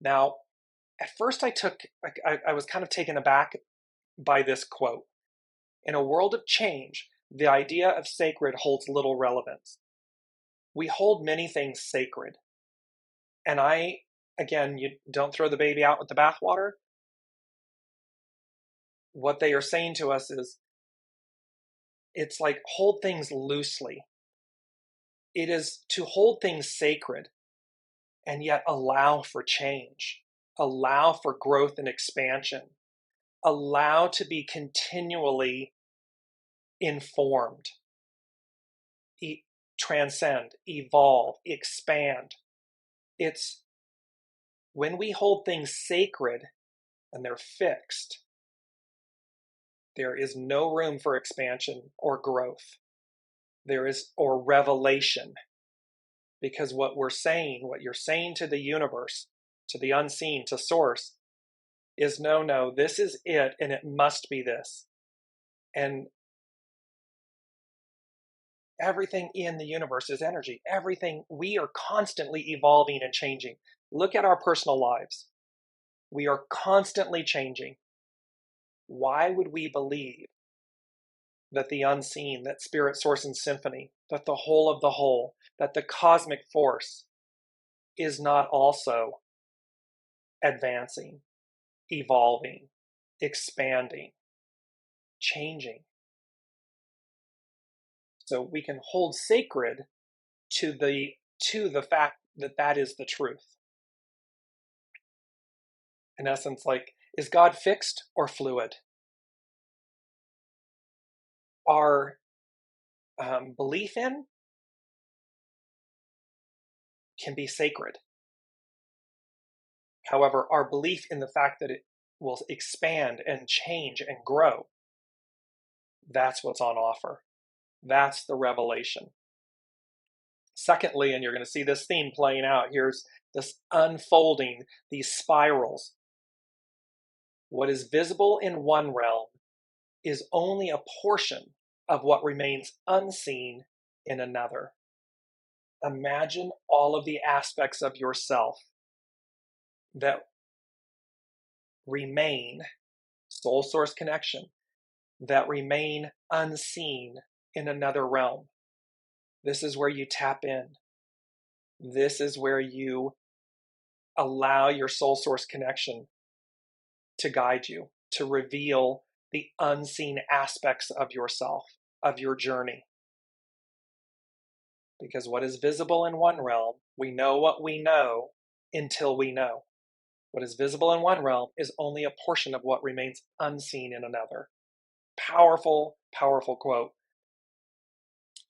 Now, at first I was kind of taken aback by this quote. In a world of change, the idea of sacred holds little relevance. We hold many things sacred. And again, you don't throw the baby out with the bathwater. What they are saying to us is, it's like hold things loosely. It is to hold things sacred and yet allow for change, allow for growth and expansion, allow to be continually informed, transcend, evolve, expand. It's when we hold things sacred and they're fixed, there is no room for expansion or growth. Or revelation. Because what we're saying, what you're saying to the universe, to the unseen, to source, is no, this is it, and it must be this. And everything in the universe is energy. Everything, we are constantly evolving and changing. Look at our personal lives. We are constantly changing. Why would we believe that the unseen, that spirit, source, and symphony, that the whole of the whole, that the cosmic force is not also advancing, evolving, expanding, changing? So we can hold sacred to the fact that that is the truth. In essence, like, is God fixed or fluid? Our belief in can be sacred. However, our belief in the fact that it will expand and change and grow, that's what's on offer. That's the revelation. Secondly, and you're going to see this theme playing out, here's this unfolding, these spirals. What is visible in one realm is only a portion of what remains unseen in another. Imagine all of the aspects of yourself that remain, soul source connection, that remain unseen in another realm. This is where you tap in. This is where you allow your soul source connection to guide you, to reveal the unseen aspects of yourself, of your journey. Because what is visible in one realm, we know what we know until we know. What is visible in one realm is only a portion of what remains unseen in another. Powerful, powerful quote.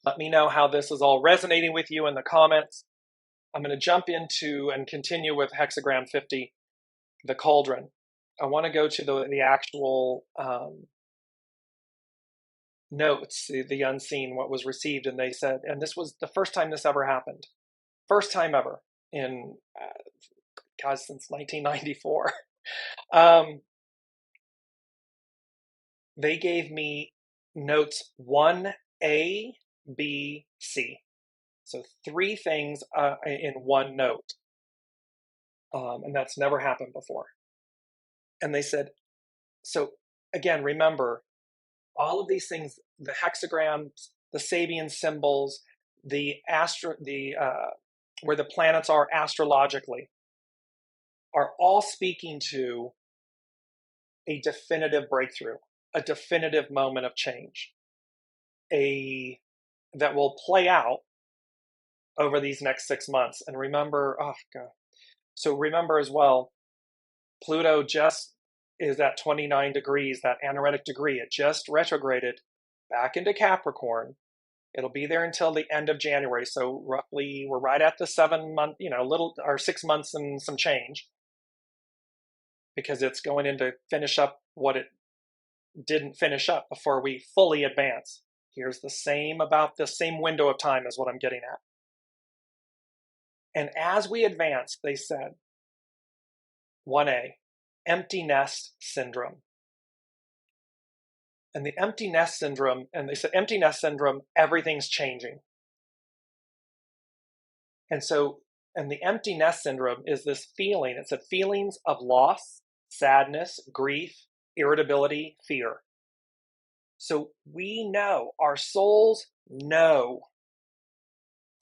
Let me know how this is all resonating with you in the comments. I'm going to jump into and continue with hexagram 50, the cauldron. I want to go to the actual notes, the unseen, what was received. And they said, and this was the first time this ever happened. First time ever in, since 1994. They gave me notes 1A, B, C. So 3 things in one note. And that's never happened before. And they said, so again, remember, all of these things, the hexagrams, the Sabian symbols, where the planets are astrologically, are all speaking to a definitive breakthrough, a definitive moment of change, that will play out over these next 6 months. And remember, oh God. So remember as well, Pluto just is at 29 degrees, that anaretic degree. It just retrograded back into Capricorn. It'll be there until the end of January. So roughly, we're right at the 7 month, or 6 months and some change, because it's going in to finish up what it didn't finish up before we fully advance. Here's the same window of time is what I'm getting at. And as we advance, they said, 1A, empty nest syndrome. And the empty nest syndrome, and they said, empty nest syndrome, everything's changing. And the empty nest syndrome is this feeling, it said feelings of loss, sadness, grief, irritability, fear. So we know, our souls know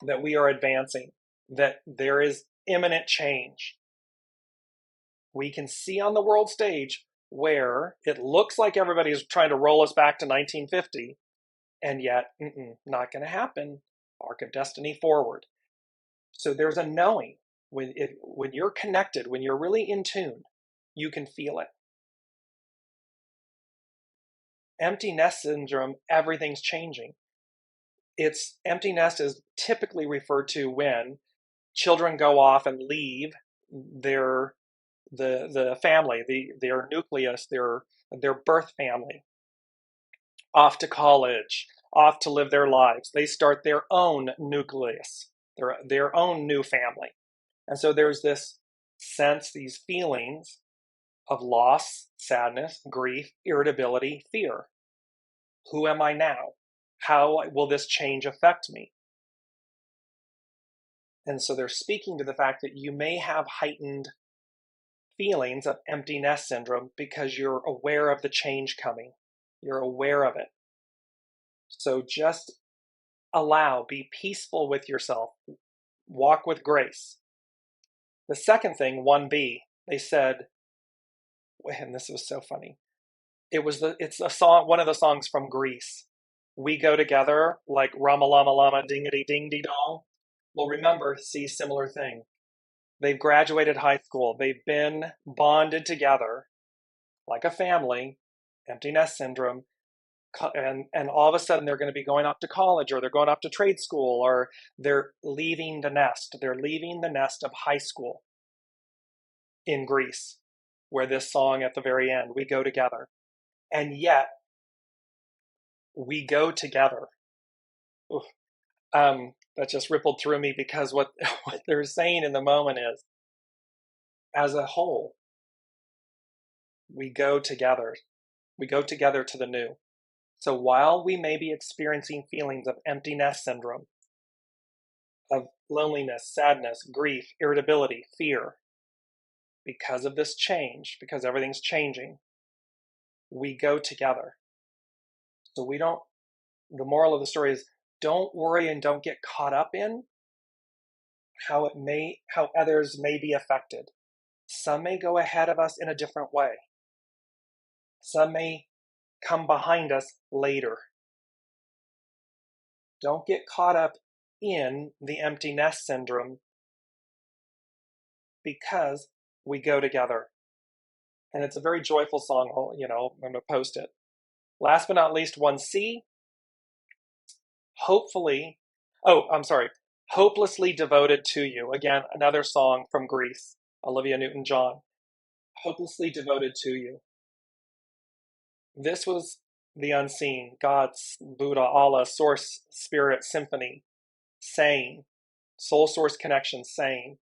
that we are advancing, that there is imminent change. We can see on the world stage where it looks like everybody is trying to roll us back to 1950, and yet, not going to happen. Arc of destiny forward. So there's a knowing. When you're connected, when you're really in tune, you can feel it. Empty nest syndrome, everything's changing. Empty nest is typically referred to when children go off and leave the family, their nucleus, their birth family, off to college, off to live their lives. They start their own nucleus. their own new family. And so there's this sense, these feelings of loss, sadness, grief, irritability, fear. Who am I now? How will this change affect me? And so they're speaking to the fact that you may have heightened feelings of empty nest syndrome because you're aware of the change coming. You're aware of it. So just allow, be peaceful with yourself, walk with grace. The second thing, 1B, they said, and this was so funny. It's a song, one of the songs from Greece. We go together like Rama Lama Lama Dingity Ding Dee Dong. Well, remember, see, similar thing. They've graduated high school. They've been bonded together like a family, empty nest syndrome, and all of a sudden they're going to be going off to college, or they're going off to trade school, or they're leaving the nest. They're leaving the nest of high school in Greece, where this song at the very end, we go together. And yet, we go together. Oof. That just rippled through me, because what they're saying in the moment is, as a whole, we go together. We go together to the new. So while we may be experiencing feelings of empty nest syndrome, of loneliness, sadness, grief, irritability, fear, because of this change, because everything's changing, we go together. So the moral of the story is, don't worry and don't get caught up in how others may be affected. Some may go ahead of us in a different way. Some may come behind us later. Don't get caught up in the empty nest syndrome, because we go together. And it's a very joyful song. I'm going to post it. Last but not least, 1C. Hopelessly Devoted to You. Again, another song from Greece, Olivia Newton-John. Hopelessly Devoted to You. This was the unseen, God's, Buddha, Allah, Source, Spirit, Symphony, saying, soul source connection saying,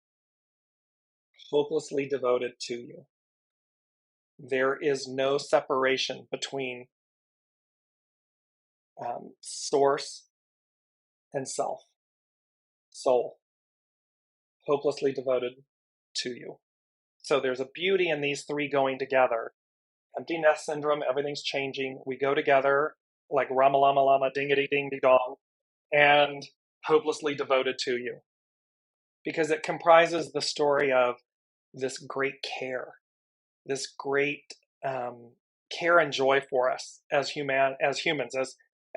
hopelessly devoted to you. There is no separation between source and self, soul, hopelessly devoted to you. So there's a beauty in these three going together. Empty nest syndrome, everything's changing. We go together like Rama Lama Lama Dingity Ding Dee Dong, and hopelessly devoted to you. Because it comprises the story of this great care, this great care and joy for us as humans,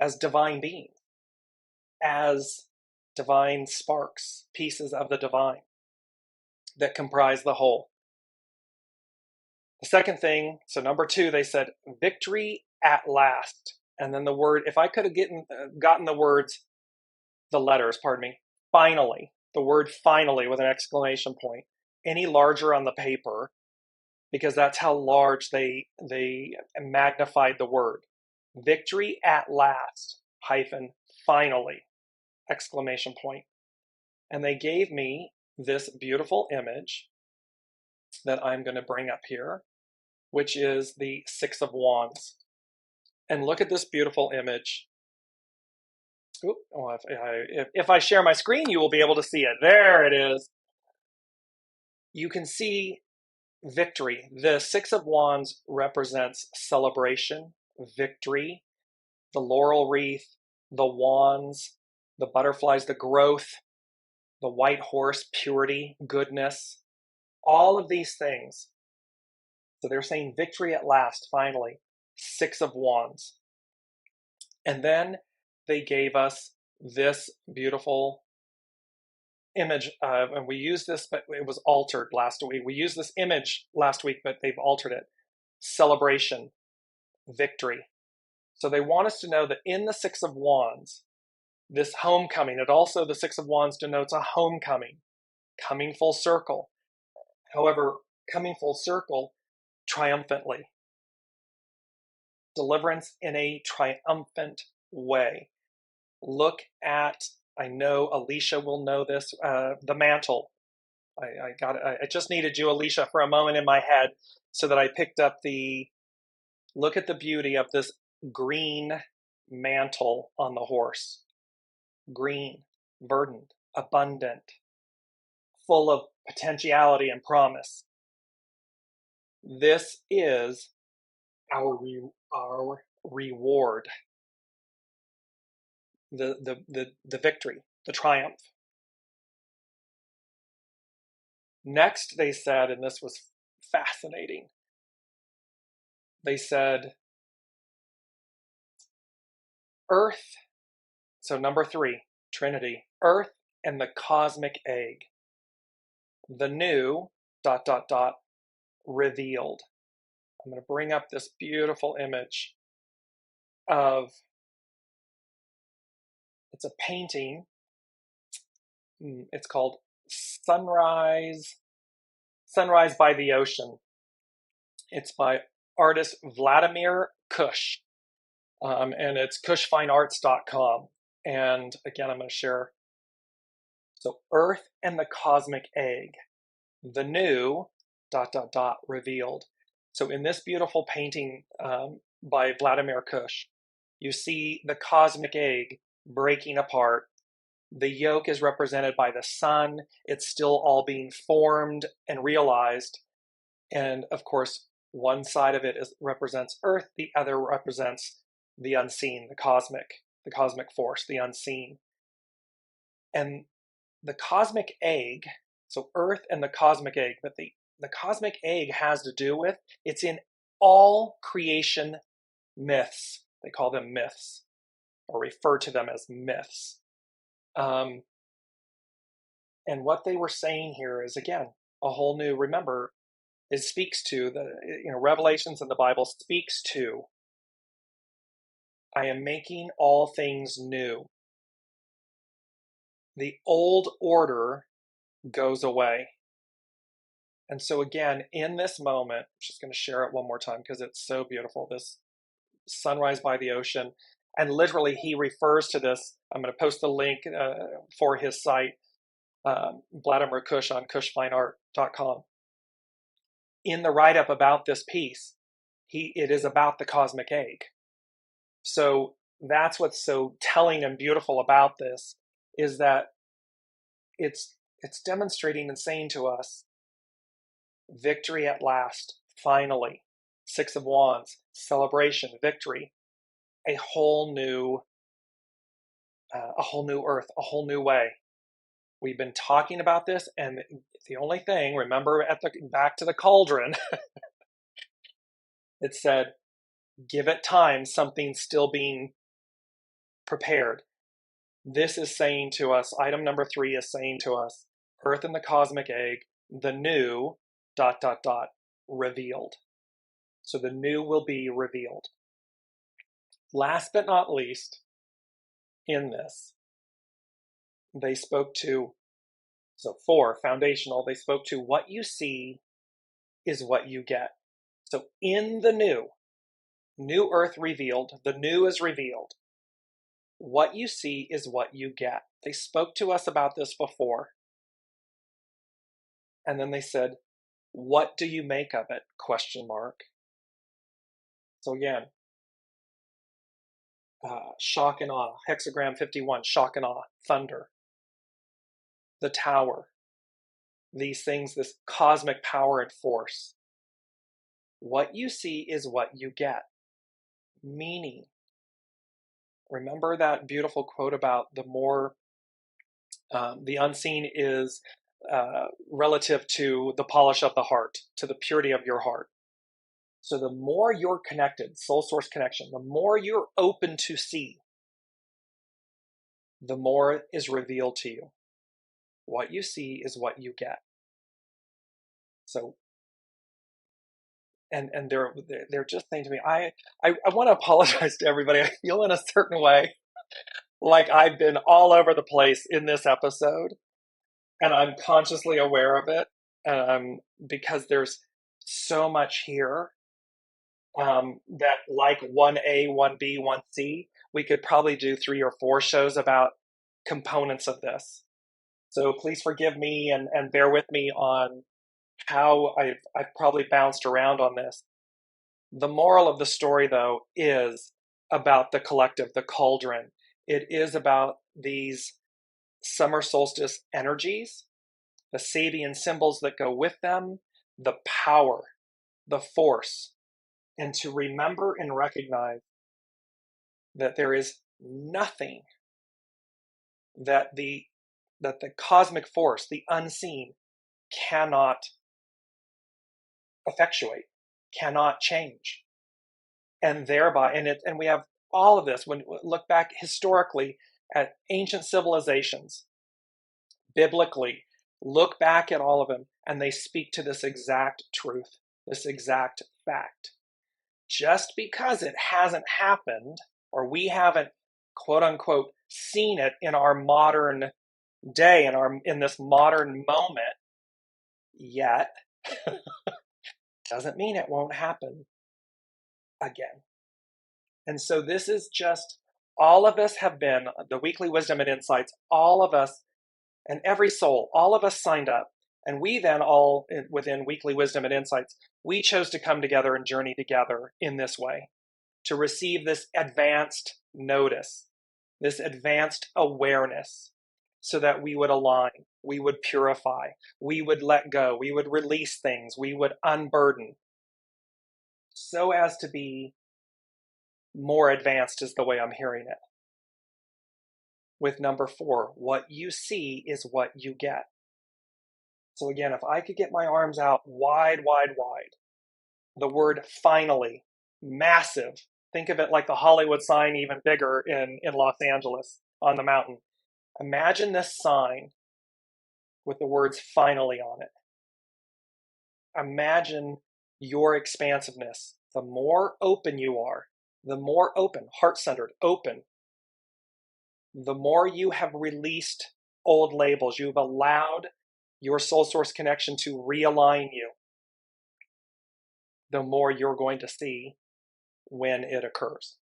as divine beings, as divine sparks, pieces of the divine that comprise the whole. The second thing, so number 2, they said, victory at last. And then the word, if I could have gotten the letters, finally, the word finally with an exclamation point, any larger on the paper, because that's how large they magnified the word. Victory at last, finally, exclamation point. And they gave me this beautiful image that I'm going to bring up here, which is the 6 of Wands. And look at this beautiful image. If I share my screen, you will be able to see it. There it is. You can see victory. The 6 of Wands represents celebration, victory, the laurel wreath, the wands, the butterflies, the growth, the white horse, purity, goodness, all of these things. So they're saying victory at last, finally, 6 of Wands. And then they gave us this beautiful image, and we used this, but it was altered last week. We used this image last week, but they've altered it. Celebration, victory. So they want us to know that in the 6 of Wands, this homecoming, the 6 of Wands denotes a homecoming, coming full circle. However, coming full circle triumphantly. Deliverance in a triumphant way. Look at I know Alicia will know this. The mantle. I just needed you, Alicia, for a moment in my head so that I picked up look at the beauty of this green mantle on the horse. Green, verdant, abundant, full of potentiality and promise. This is our reward, the victory, the triumph. Next, they said, and this was fascinating, they said, Earth, so number 3, Trinity, Earth and the cosmic egg, the new, ... revealed. I'm going to bring up this beautiful image of, it's a painting, it's called Sunrise by the Ocean. It's by artist Vladimir Kush, and it's kushfinearts.com. And again, I'm going to share. So Earth and the cosmic egg, the new ... revealed. So in this beautiful painting by Vladimir Kush, you see the cosmic egg breaking apart. The yolk is represented by the sun. It's still all being formed and realized. And of course, one side of it represents Earth, the other represents the unseen, the cosmic force, the unseen. And the cosmic egg, so Earth and the cosmic egg, but the cosmic egg has to do with, it's in all creation myths. They call them myths, or refer to them as myths. And what they were saying here is, again, a whole new, remember, it speaks to Revelations in the Bible speaks to, I am making all things new. The old order goes away. And so again, in this moment, I'm just going to share it one more time because it's so beautiful, this sunrise by the ocean. And literally he refers to this. I'm going to post the link for his site, Vladimir Kush on kushfineart.com. In the write-up about this piece, it is about the cosmic egg. So that's what's so telling and beautiful about this, is that it's demonstrating and saying to us, victory at last, finally. 6 of Wands, celebration, victory, a whole new earth, a whole new way. We've been talking about this, and the only thing, remember back to the cauldron, it said, give it time, something's still being prepared. This is saying to us, item number 3 is saying to us, Earth and the cosmic egg, the new ... revealed. So the new will be revealed. Last but not least, in this, they spoke to, so 4, foundational, they spoke to what you see is what you get. So in the new earth revealed, the new is revealed. What you see is what you get. They spoke to us about this before. And then they said, what do you make of it? ? So again, shock and awe, hexagram 51, shock and awe, thunder, the tower, these things, this cosmic power and force. What you see is what you get. Meaning, remember that beautiful quote about the more, the unseen is relative to the polish of the heart, to the purity of your heart. So the more you're connected, soul source connection, the more you're open to see, the more is revealed to you. What you see is what you get. So, and they're just saying to me, I want to apologize to everybody. I feel in a certain way, like I've been all over the place in this episode, and I'm consciously aware of it, because there's so much here that, like 1A, 1B, 1C, we could probably do 3 or 4 shows about components of this. So please forgive me and bear with me on how I've probably bounced around on this. The moral of the story, though, is about the collective, the cauldron. It is about these summer solstice energies, the Sabian symbols that go with them, the power, the force, and to remember and recognize that there is nothing that the cosmic force, the unseen, cannot effectuate, cannot change. And thereby, and we have all of this when we look back historically at ancient civilizations, biblically, look back at all of them, and they speak to this exact truth, this exact fact. Just because it hasn't happened, or we haven't, quote unquote, seen it in our modern day, in this modern moment yet, doesn't mean it won't happen again. And so this is just, all of us have been, the weekly wisdom and insights, all of us, and every soul, all of us signed up. And we then all, within weekly wisdom and insights, we chose to come together and journey together in this way, to receive this advanced notice, this advanced awareness, so that we would align, we would purify, we would let go, we would release things, we would unburden, so as to be more advanced is the way I'm hearing it. With number 4, what you see is what you get. So again, if I could get my arms out wide, wide, wide, the word finally, massive. Think of it like the Hollywood sign, even bigger in Los Angeles on the mountain. Imagine this sign with the words finally on it. Imagine your expansiveness. The more open you are, the more open, heart-centered, open, the more you have released old labels. You've allowed your soul source connection to realign you, the more you're going to see when it occurs.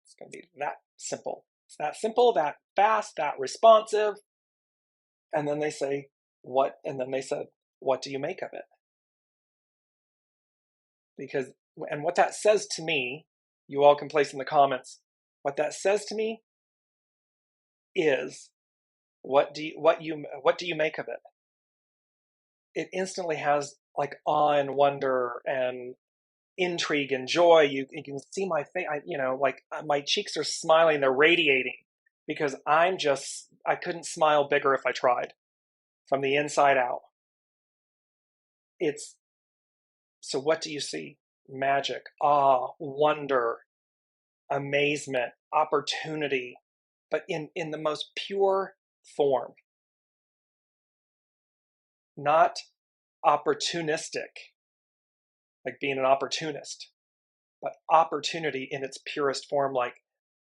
It's going to be that simple. It's that simple, that fast, that responsive. And then they say, what? And then they said, what do you make of it? Because, and what that says to me, you all can place in the comments, what that says to me is, what do you make of it? It instantly has like awe and wonder and intrigue and joy. You can see my face, like my cheeks are smiling, they're radiating, because I couldn't smile bigger if I tried, from the inside out. So what do you see? Magic, awe, wonder, amazement, opportunity, but in the most pure form. Not opportunistic, like being an opportunist, but opportunity in its purest form, like,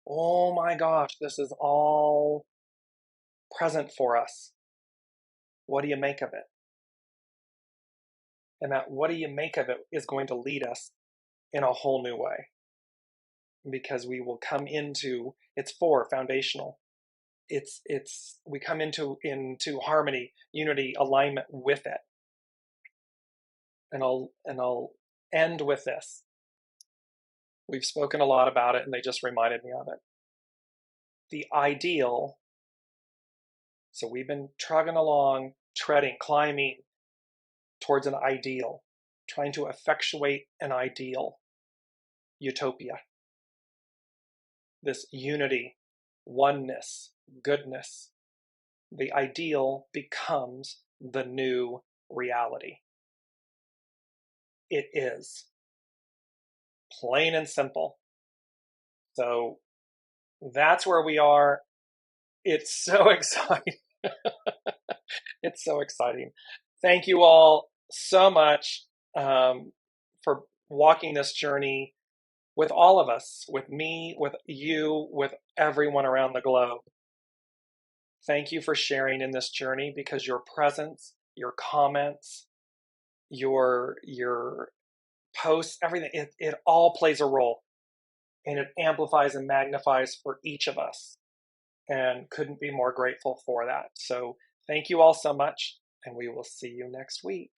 oh my gosh, this is all present for us. What do you make of it? And that what do you make of it is going to lead us in a whole new way, because we will come into, it's foundational. We come into harmony, unity, alignment with it. And I'll end with this. We've spoken a lot about it, and they just reminded me of it. The ideal. So we've been trudging along, treading, climbing towards an ideal, trying to effectuate an ideal utopia. This unity, oneness, goodness. The ideal becomes the new reality. It is. Plain and simple. So that's where we are. It's so exciting. It's so exciting. Thank you all so much for walking this journey with all of us, with me, with you, with everyone around the globe. Thank you for sharing in this journey, because your presence, your comments, your posts, everything, it all plays a role, and it amplifies and magnifies for each of us. and couldn't be more grateful for that. So thank you all so much, and we will see you next week.